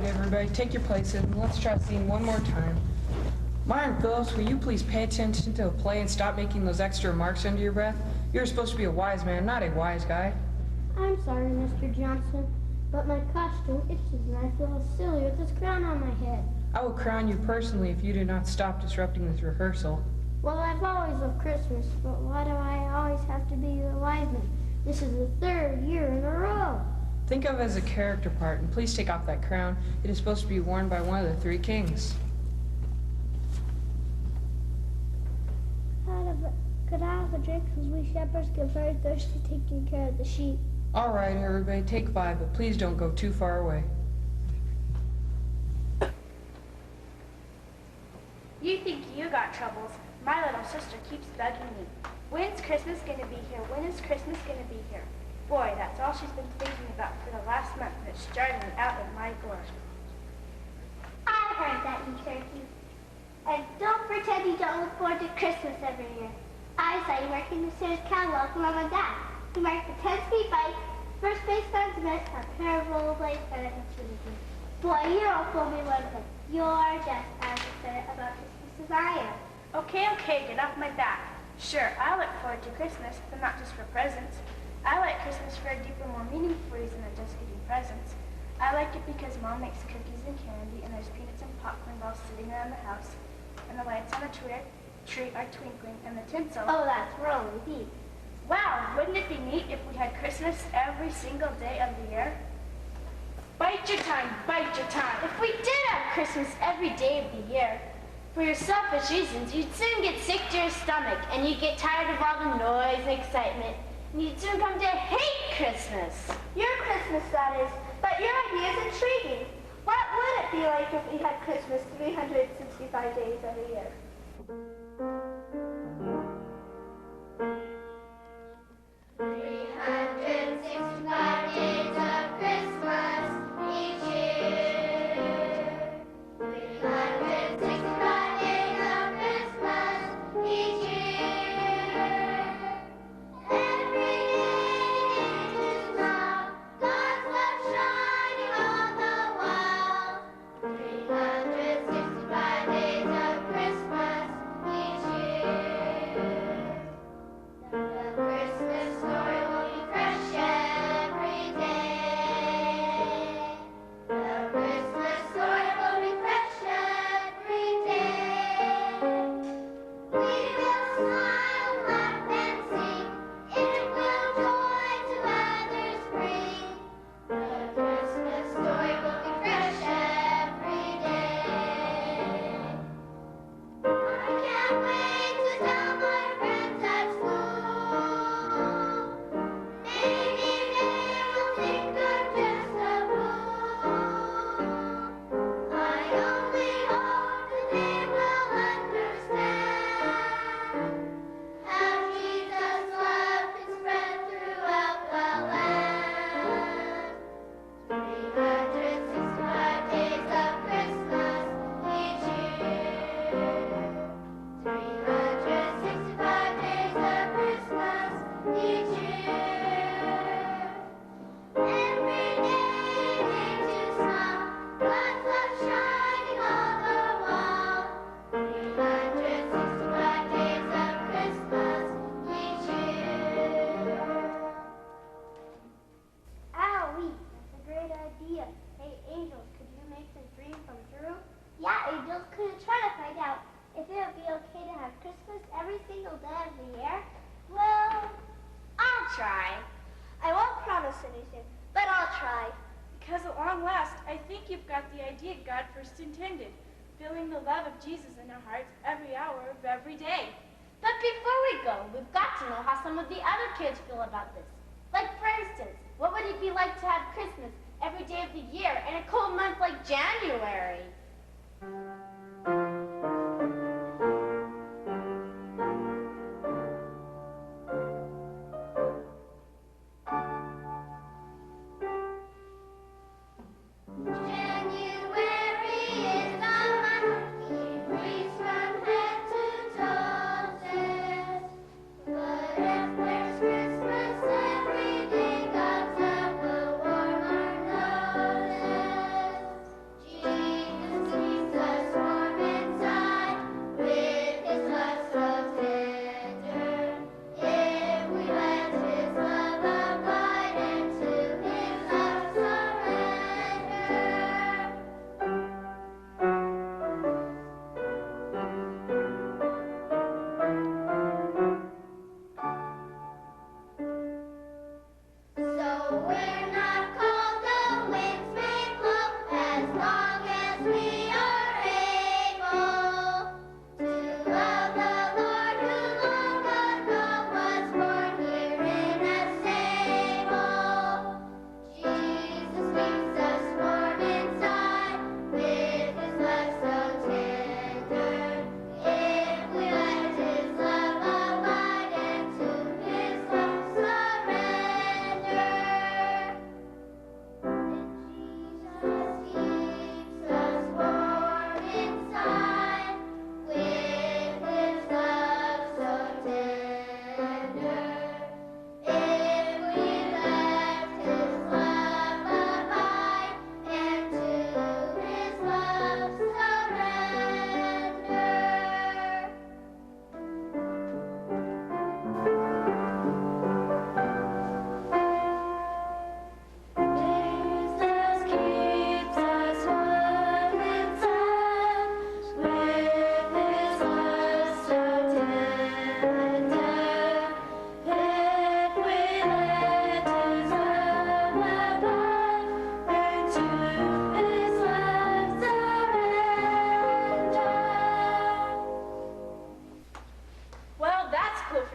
Everybody, take your places and let's try the scene one more time. Myron Phillips, will you please pay attention to the play and stop making those extra remarks under your breath? You're supposed to be a wise man, not a wise guy. I'm sorry, Mr. Johnson, but my costume itches and I feel silly with this crown on my head. I will crown you personally if you do not stop disrupting this rehearsal. Well, I've always loved Christmas, but why do I always have to be the wise man? This is the 3rd year in a row. Think of it as a character part, and please take off that crown. It is supposed to be worn by one of the 3 kings. Could I have a drink, because we shepherds get very thirsty taking care of the sheep. All right, everybody, take 5, but please don't go too far away. You think you got troubles. My little sister keeps bugging me. When's Christmas gonna be here? When is Christmas gonna be here? Boy, that's all she's been thinking about for the last month, and it's driving me out of my gourd. I heard that, you turkey. And don't pretend you don't look forward to Christmas every year. I saw you marking the Sears catalog for Mom and Dad. You marked the 10-speed bike, first base fans met, a pair of rollerblades, and a utility. Boy, you don't fool me one bit. You're just as excited about Christmas as I am. Okay, get off my back. Sure, I look forward to Christmas, but not just for presents. I like Christmas for a deeper, more meaningful reason than just getting presents. I like it because Mom makes cookies and candy, and there's peanuts and popcorn balls sitting around the house, and the lights on the tree are twinkling, and the tinsel. Oh, that's really deep. Wow, wouldn't it be neat if we had Christmas every single day of the year? Bite your tongue, bite your tongue. If we did have Christmas every day of the year, for your selfish reasons, you'd soon get sick to your stomach, and you'd get tired of all the noise and excitement. You'd soon come to hate Christmas. Your Christmas, that is. But your idea is intriguing. What would it be like if we had Christmas 365 days every year? Intended, feeling the love of Jesus in our hearts every hour of every day. But before we go, we've got to know how some of the other kids feel about this. Like, for instance, what would it be like to have Christmas every day of the year in a cold month like January?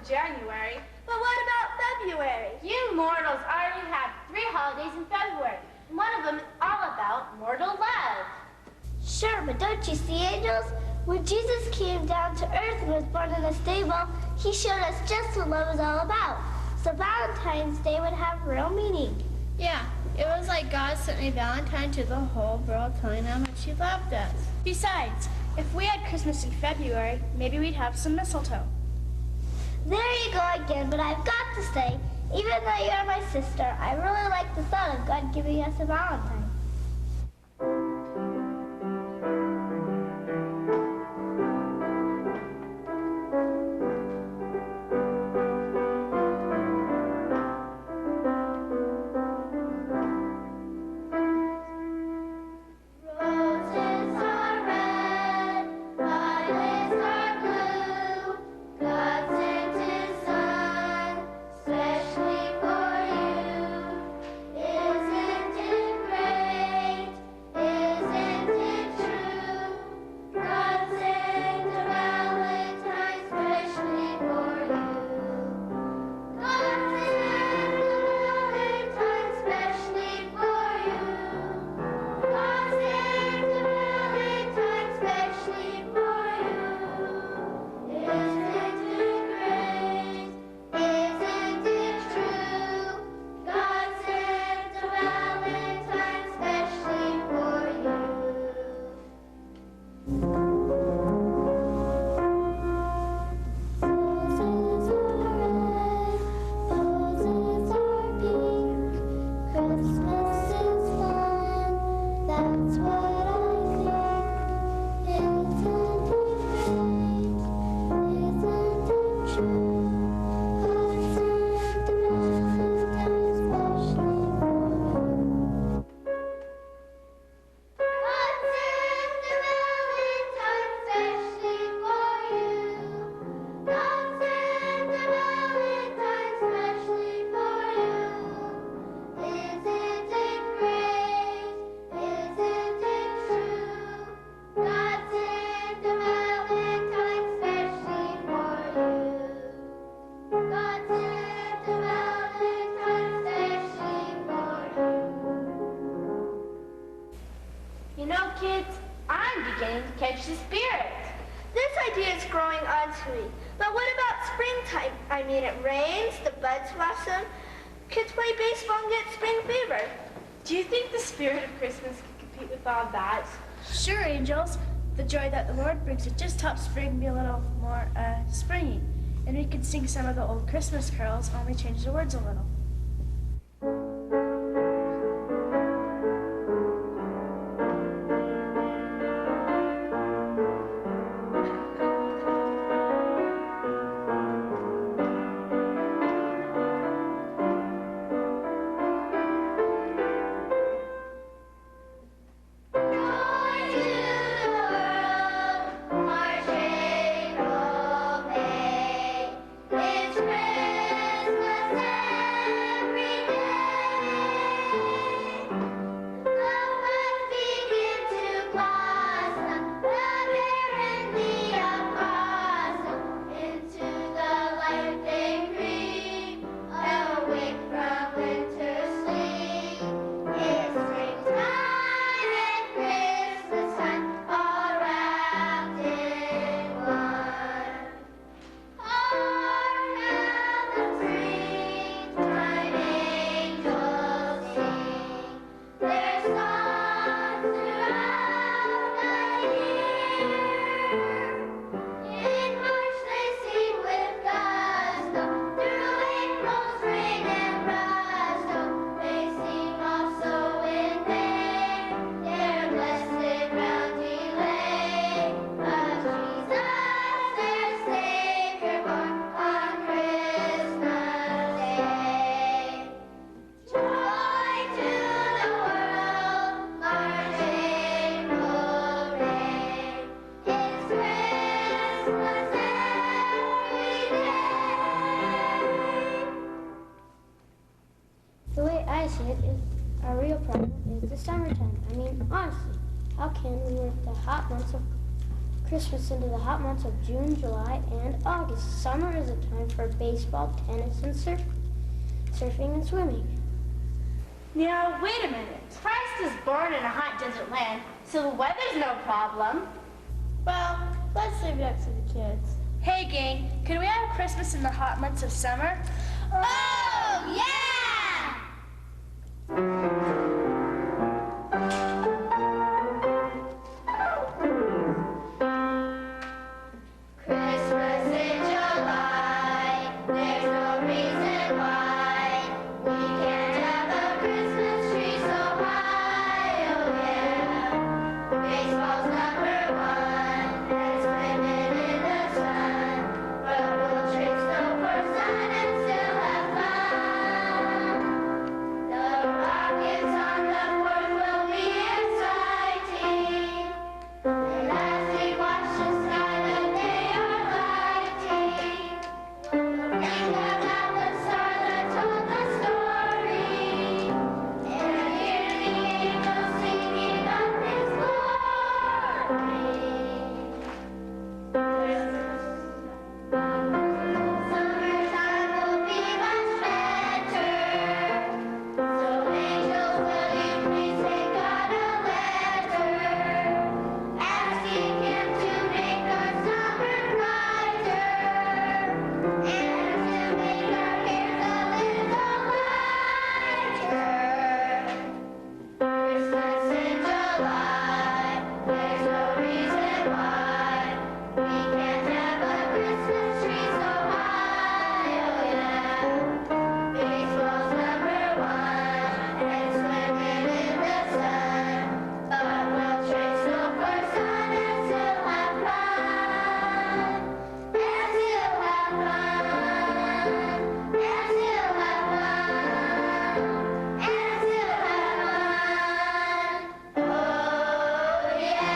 January. But what about February? You mortals already have 3 holidays in February. And one of them is all about mortal love. Sure, but don't you see, angels? When Jesus came down to earth and was born in a stable, he showed us just what love is all about. So Valentine's Day would have real meaning. Yeah, it was like God sent a Valentine to the whole world telling them that she loved us. Besides, if we had Christmas in February, maybe we'd have some mistletoe. There you go again, but I've got to say, even though you're my sister, I really like the thought of God giving us a Valentine. Specially for you, isn't it great? catch the spirit. This idea is growing onto me. But what about springtime? I mean, it rains, the buds blossom, kids play baseball and get spring fever. Do you think the spirit of Christmas can compete with all that? Sure, angels. The joy that the Lord brings, it just helps spring be a little more springy. And we could sing some of the old Christmas carols, only change the words a little. The way I see it is our real problem is the summertime. I mean, honestly, how can we work the hot months of Christmas into the hot months of June, July, and August? Summer is a time for baseball, tennis, and surfing and swimming. Now, wait a minute. Christ was born in a hot desert land, so the weather's no problem. Well, let's leave it up to the kids. Hey, gang, can we have Christmas in the hot months of summer? Oh, yeah! Christmas in July, there's no reason why we can't have a Christmas tree so high, oh yeah. Baseball's number one, and swimming in the sun, but we'll trade snow for sun and still have fun. The rockets on the 4th will be exciting, and as we watch the sky that they are lighting, we'll think about the star that told the story, and hear the angels singing of His glory. Summertime will be much better, so angels, will you please send God a letter, asking Him to make our summer brighter, and to make our cares a little lighter. Christmas in July, there's no reason why we can't have a Christmas tree so high, oh yeah. Baseball's number one, and swimming in the sun, but we'll trade snow for sun and still have fun, and still have fun, and still have fun, and still have fun, oh yeah.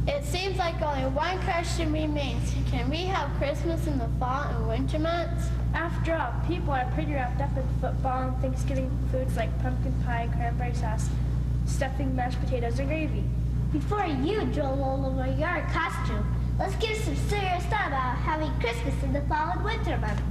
It seems like only one question remains. Can we have Christmas in the fall and winter months? After all, people are pretty wrapped up in football and Thanksgiving foods like pumpkin pie, cranberry sauce, stuffing, mashed potatoes, and gravy. Before you droll all over your costume, let's give some serious thought about having Christmas in the fall and winter months.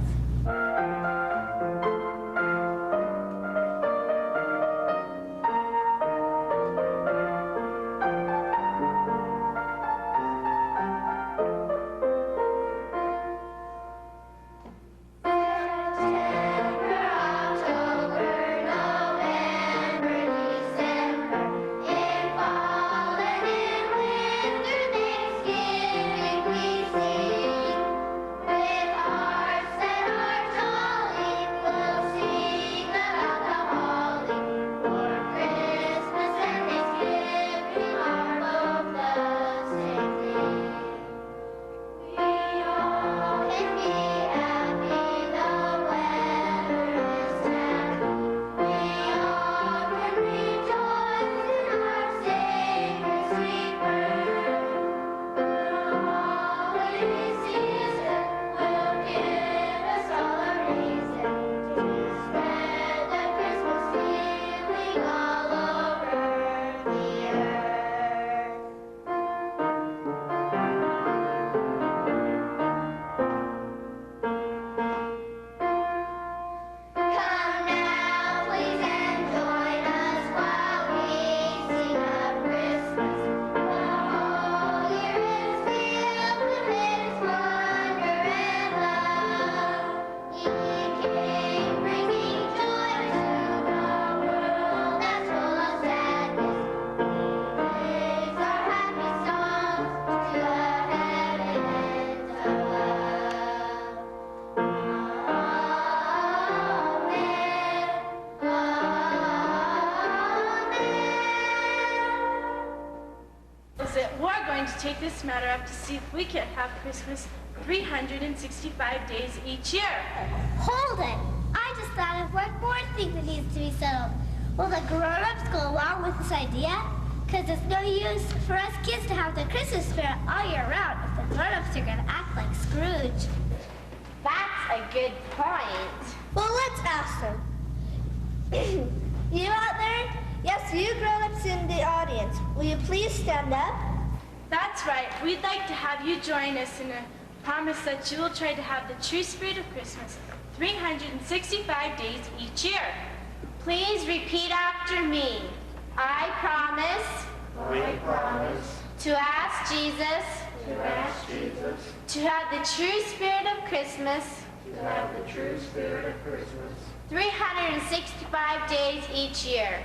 this matter up to see if we can have Christmas 365 days each year. Hold it! I just thought of one more thing that needs to be settled. Will the grown-ups go along with this idea? Because it's no use for us kids to have the Christmas spirit all year round if the grown-ups are going to act like Scrooge. That's a good point. Well, let's ask them. You out there? Yes, you grown-ups in the audience. Will you please stand up? That's right. We'd like to have you join us in a promise that you will try to have the true spirit of Christmas 365 days each year. Please repeat after me. I promise to ask Jesus to have the true spirit of Christmas 365 days each year.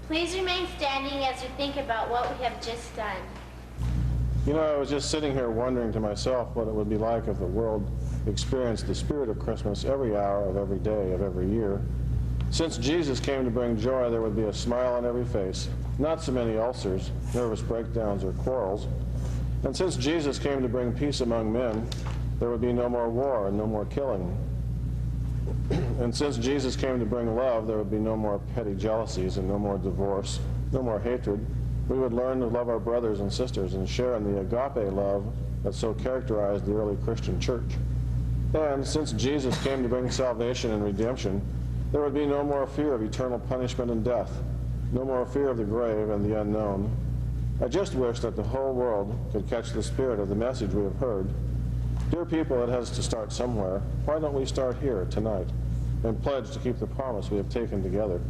Please remain standing as you think about what we have just done. You know, I was just sitting here wondering to myself what it would be like if the world experienced the spirit of Christmas every hour of every day of every year. Since Jesus came to bring joy, there would be a smile on every face, not so many ulcers, nervous breakdowns, or quarrels. And since Jesus came to bring peace among men, there would be no more war and no more killing. And since Jesus came to bring love, there would be no more petty jealousies and no more divorce, no more hatred. We would learn to love our brothers and sisters and share in the agape love that so characterized the early Christian church. And since Jesus came to bring salvation and redemption, there would be no more fear of eternal punishment and death, no more fear of the grave and the unknown. I just wish that the whole world could catch the spirit of the message we have heard. Dear people, it has to start somewhere. Why don't we start here tonight and pledge to keep the promise we have taken together?